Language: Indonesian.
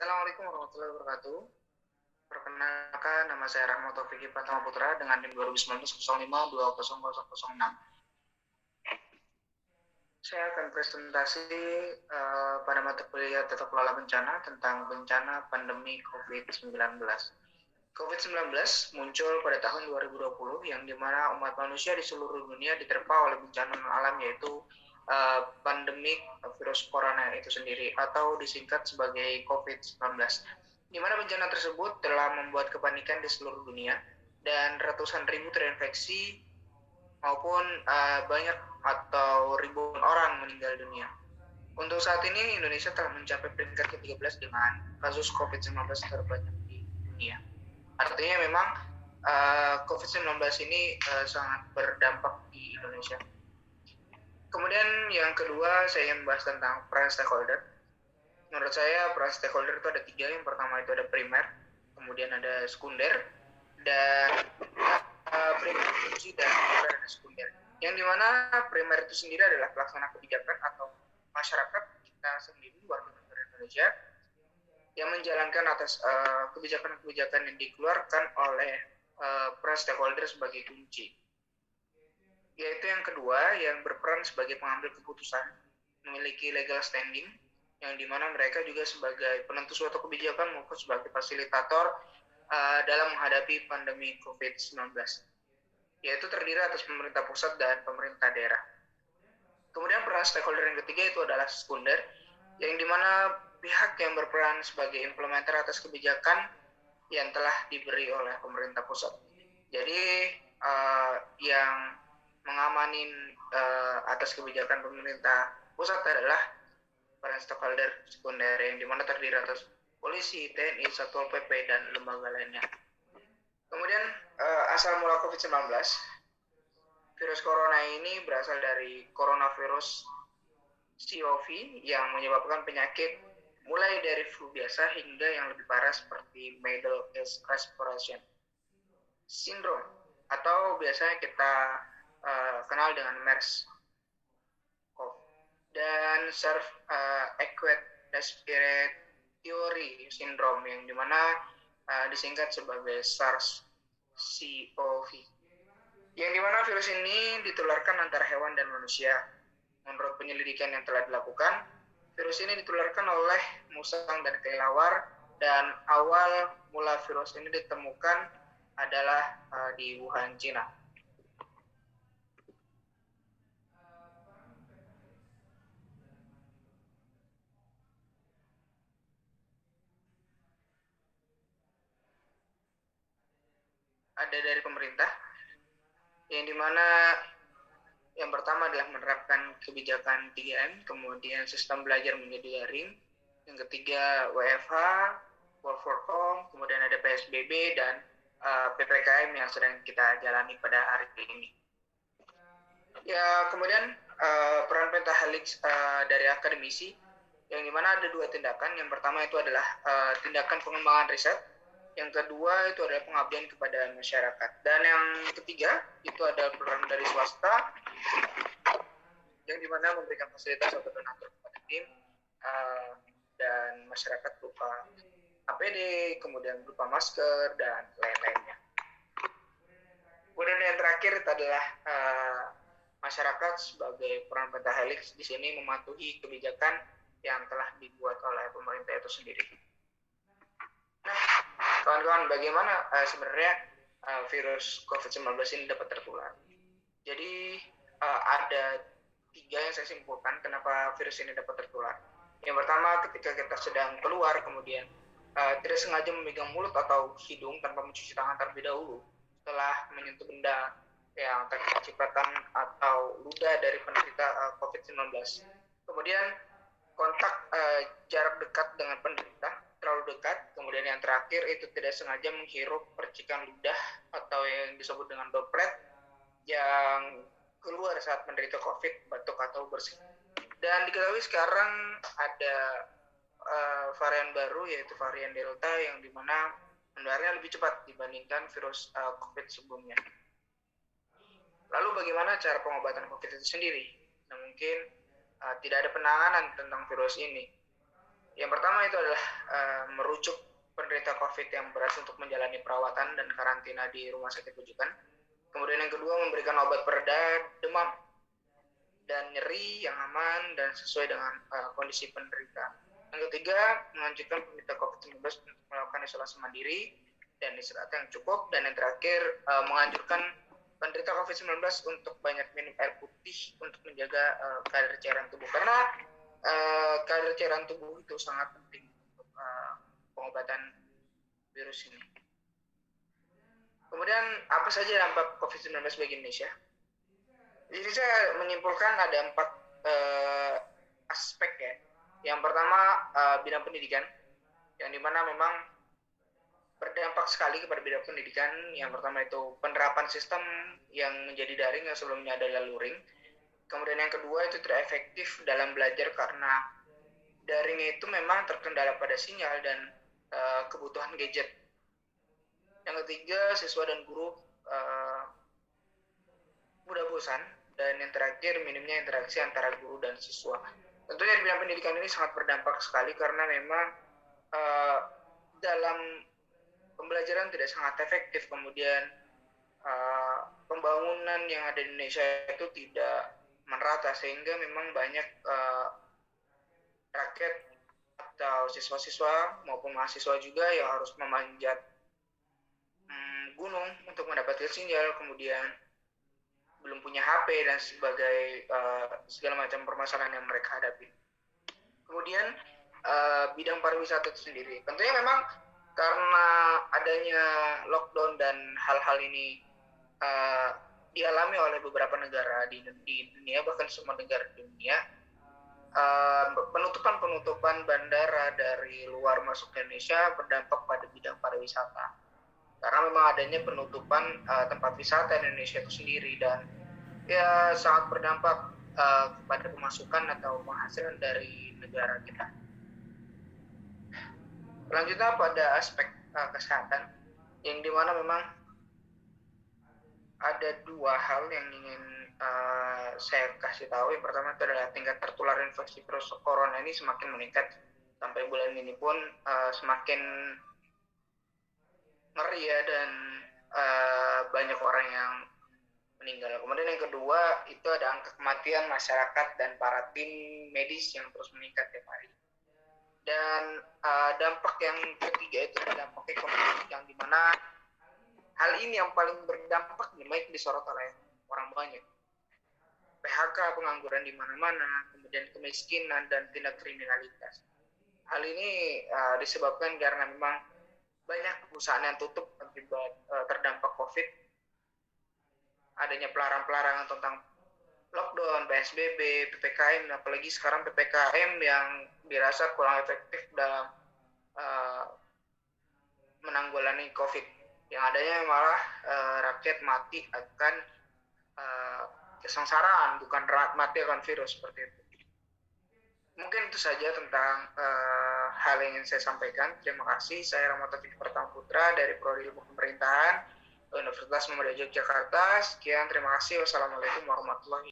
Assalamualaikum warahmatullahi wabarakatuh. Perkenalkan, nama saya Rahmat Taufiki Pratama Putra dengan NIM 2019-05-20006. Saya akan presentasi pada mata kuliah Tata Kelola Bencana tentang bencana pandemi COVID-19. COVID-19 muncul pada tahun 2020 yang dimana umat manusia di seluruh dunia diterpa oleh bencana alam, yaitu pandemik virus corona itu sendiri atau disingkat sebagai COVID-19, di mana bencana tersebut telah membuat kepanikan di seluruh dunia dan ratusan ribu terinfeksi maupun banyak atau ribuan orang meninggal dunia. Untuk saat ini Indonesia telah mencapai peringkat ke-13 dengan kasus COVID-19 terbanyak di dunia. Artinya memang COVID-19 ini sangat berdampak di Indonesia. Kemudian yang kedua, saya ingin membahas tentang peran stakeholder. Menurut saya peran stakeholder itu ada 3. Yang pertama itu ada primer, kemudian ada sekunder, dan primer fungsi dan primer dan sekunder. Yang dimana primer itu sendiri adalah pelaksana kebijakan atau masyarakat kita sendiri, warga negara Indonesia, yang menjalankan atas kebijakan-kebijakan yang dikeluarkan oleh peran stakeholder sebagai kunci. Yaitu yang kedua, yang berperan sebagai pengambil keputusan, memiliki legal standing, yang dimana mereka juga sebagai penentu suatu kebijakan maupun sebagai fasilitator dalam menghadapi pandemi COVID-19, yaitu terdiri atas pemerintah pusat dan pemerintah daerah. Kemudian peran stakeholder yang ketiga itu adalah sekunder, yang dimana pihak yang berperan sebagai implementer atas kebijakan yang telah diberi oleh pemerintah pusat. Jadi yang mengamanin atas kebijakan pemerintah pusat adalah peran stakeholder sekunder, yang dimana terdiri atas polisi, TNI, Satpol PP, dan lembaga lainnya. Kemudian asal mula COVID-19, virus corona ini berasal dari coronavirus COV yang menyebabkan penyakit mulai dari flu biasa hingga yang lebih parah seperti Middle East Respiration Syndrome atau biasanya kita kenal dengan MERS-CoV, dan Acute Respiratory Syndrome yang dimana disingkat sebagai SARS-CoV, yang dimana virus ini ditularkan antara hewan dan manusia. Menurut penyelidikan yang telah dilakukan, virus ini ditularkan oleh musang dan kelelawar, dan awal mula virus ini ditemukan adalah di Wuhan, Cina. Ada dari pemerintah, yang dimana yang pertama adalah menerapkan kebijakan 3M, kemudian sistem belajar menjadi daring, yang ketiga WFH, work from home, kemudian ada PSBB dan PPKM yang sedang kita jalani pada hari ini. Ya, kemudian peran pentahelix dari akademisi, yang dimana ada 2 tindakan. Yang pertama itu adalah tindakan pengembangan riset, yang kedua itu adalah pengabdian kepada masyarakat, dan yang ketiga itu adalah peran dari swasta, yang dimana memberikan fasilitas atau donatur kepada tim dan masyarakat berupa APD, kemudian berupa masker dan lain-lainnya. Kemudian yang terakhir itu adalah masyarakat sebagai peran pentahelix di sini mematuhi kebijakan yang telah dibuat oleh pemerintah itu sendiri. Nah, kawan-kawan, bagaimana sebenarnya virus COVID-19 ini dapat tertular? Jadi ada 3 yang saya simpulkan kenapa virus ini dapat tertular. Yang pertama, ketika kita sedang keluar, kemudian tidak sengaja memegang mulut atau hidung tanpa mencuci tangan terlebih dahulu setelah menyentuh benda yang terkena cipratan atau ludah dari penderita COVID-19. Kemudian kontak jarak dekat dengan penderita terlalu dekat. Kemudian yang terakhir itu tidak sengaja menghirup percikan ludah atau yang disebut dengan droplet yang keluar saat menderita COVID, batuk atau bersin. Dan diketahui sekarang ada varian baru, yaitu varian Delta, yang dimana menularnya lebih cepat dibandingkan virus COVID sebelumnya. Lalu bagaimana cara pengobatan COVID itu sendiri? Nah, mungkin tidak ada penanganan tentang virus ini. Yang pertama itu adalah merujuk penderita COVID yang berhasil untuk menjalani perawatan dan karantina di rumah sakit rujukan. Kemudian yang kedua, memberikan obat pereda demam dan nyeri yang aman dan sesuai dengan kondisi penderita. Yang ketiga, menganjurkan penderita COVID-19 untuk melakukan isolasi mandiri dan istirahat yang cukup. Dan yang terakhir, menganjurkan penderita COVID-19 untuk banyak minum air putih untuk menjaga kadar cairan tubuh. Karena kadar cairan tubuh itu sangat penting untuk pengobatan virus ini. Kemudian, apa saja dampak COVID-19 bagi Indonesia? Jadi saya menyimpulkan ada 4 aspek ya. Yang pertama, bidang pendidikan, yang dimana memang berdampak sekali kepada bidang pendidikan. Yang pertama itu penerapan sistem yang menjadi daring yang sebelumnya adalah luring. Kemudian yang kedua itu tidak efektif dalam belajar karena daring itu memang terkendala pada sinyal dan kebutuhan gadget. Yang ketiga, siswa dan guru mudah bosan. Dan yang terakhir, minimnya interaksi antara guru dan siswa. Tentunya di bidang pendidikan ini sangat berdampak sekali karena memang dalam pembelajaran tidak sangat efektif. Kemudian pembangunan yang ada di Indonesia itu tidak merata sehingga memang banyak rakyat atau siswa-siswa maupun mahasiswa juga yang harus memanjat gunung untuk mendapatkan sinyal, kemudian belum punya HP dan sebagai segala macam permasalahan yang mereka hadapi. Kemudian bidang pariwisata itu sendiri, tentunya memang karena adanya lockdown dan hal-hal ini dialami oleh beberapa negara di dunia, bahkan semua negara di dunia, penutupan bandara dari luar masuk ke Indonesia berdampak pada bidang pariwisata. Karena memang adanya penutupan tempat wisata di Indonesia itu sendiri dan ya sangat berdampak kepada pemasukan atau penghasilan dari negara kita. Selanjutnya pada aspek kesehatan, yang dimana memang ada 2 hal yang ingin saya kasih tahu. Yang pertama itu adalah tingkat tertular infeksi virus corona ini semakin meningkat. Sampai bulan ini pun semakin ngeri ya, dan banyak orang yang meninggal. Kemudian yang kedua itu ada angka kematian masyarakat dan para tim medis yang terus meningkat tiap hari. Dan dampak yang ketiga itu adalah dampak ekonomi, yang dimana hal ini yang paling berdampak baik disorot oleh orang banyak. PHK, pengangguran di mana-mana, kemudian kemiskinan dan tindak kriminalitas. Hal ini disebabkan karena memang banyak perusahaan yang tutup akibat terdampak COVID. Adanya pelarangan-pelarangan tentang lockdown, PSBB, PPKM, apalagi sekarang PPKM yang dirasa kurang efektif dalam menanggulangi COVID. Yang adanya malah rakyat mati akan kesengsaraan, bukan mati akan virus seperti itu. Mungkin itu saja tentang hal yang ingin saya sampaikan. Terima kasih. Saya Rahmat Taufik Pratama Putra dari Prodi Ilmu Pemerintahan Universitas Muhammadiyah Yogyakarta. Sekian, terima kasih. Wassalamualaikum warahmatullahi wabarakatuh.